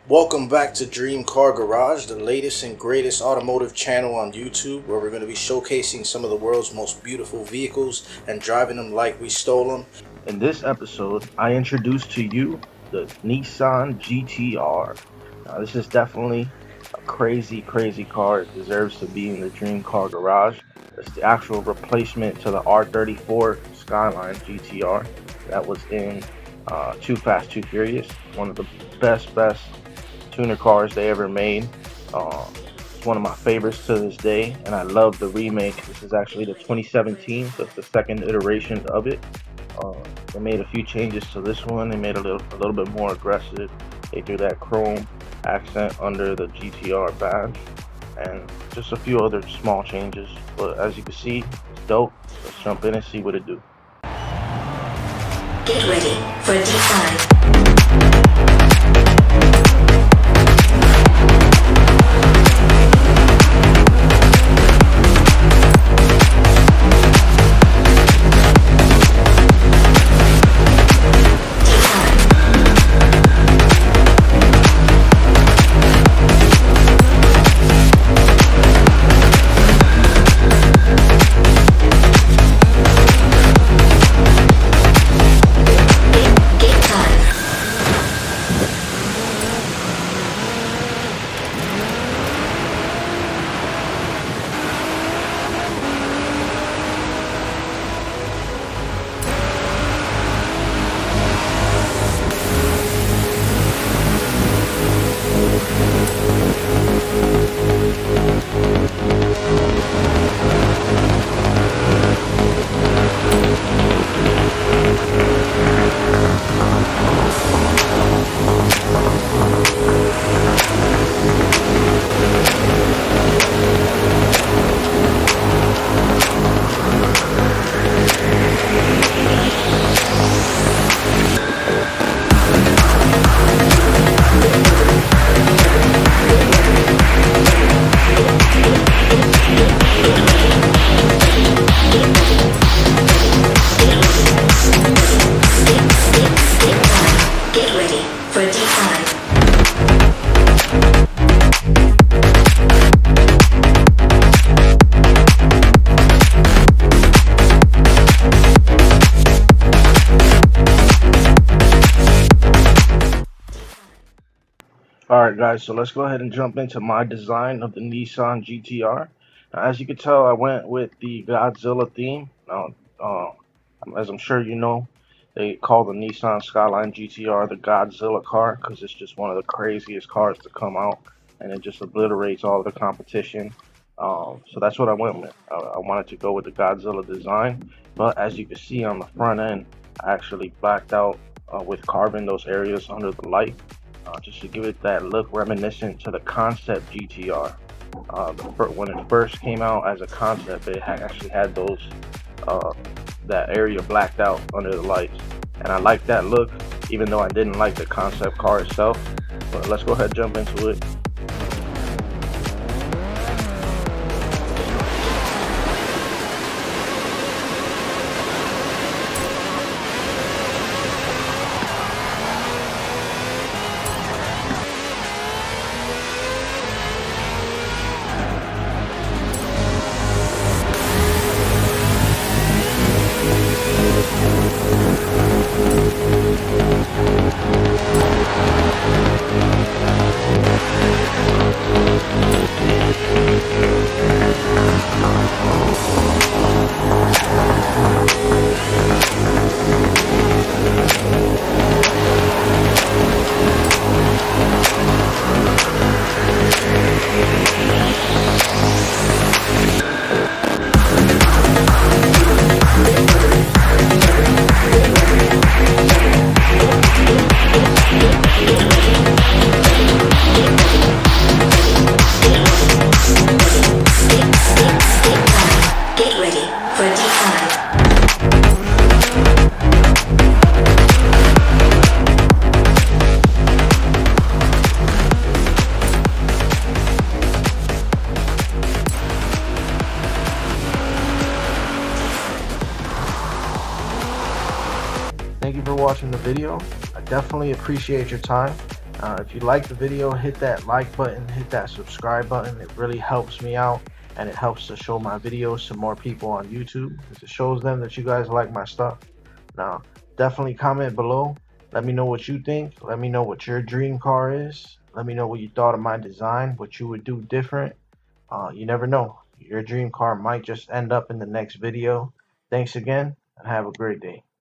Welcome back to Dream Car Garage, the latest and greatest automotive channel on YouTube, where we're going to be showcasing some of the world's most beautiful vehicles and driving them like we stole them. In this episode, I introduce to you the Nissan GTR. Now, this is definitely a crazy car. It deserves to be in the Dream Car Garage. It's the actual replacement to the R34 Skyline GTR that was in Too Fast, Too Furious. One of the best tuner cars they ever made. It's one of my favorites to this day, and I love the remake. This is actually the 2017, so it's the second iteration of it. They made a few changes to this one. They made a little bit more aggressive. They threw that chrome accent under the GTR badge, and just a few other small changes. But as you can see, it's dope. Let's jump in and see what it do. Get ready for a deep dive. Alright guys, so let's go ahead and jump into my design of the Nissan GTR. Now, as you can tell, I went with the Godzilla theme. Now, as I'm sure you know, they call the Nissan Skyline GTR the Godzilla car because it's just one of the craziest cars to come out, and it just obliterates all of the competition. So that's what I went with. I wanted to go with the Godzilla design, but as you can see on the front end, I actually blacked out with carbon those areas under the light. Just to give it that look reminiscent to the concept GTR. When it first came out as a concept, it actually had those that area blacked out under the lights, and I like that look, even though I didn't like the concept car itself. But let's go ahead and jump into it. Thank you for watching the video. I definitely appreciate your time. If you like the video, hit that like button, hit that subscribe button. It really helps me out, and it helps to show my videos to more people on YouTube, because it shows them that you guys like my stuff. Now, definitely comment below. Let me know what you think. Let me know what your dream car is. Let me know what you thought of my design, what you would do different. You never know. Your dream car might just end up in the next video. Thanks again, and have a great day.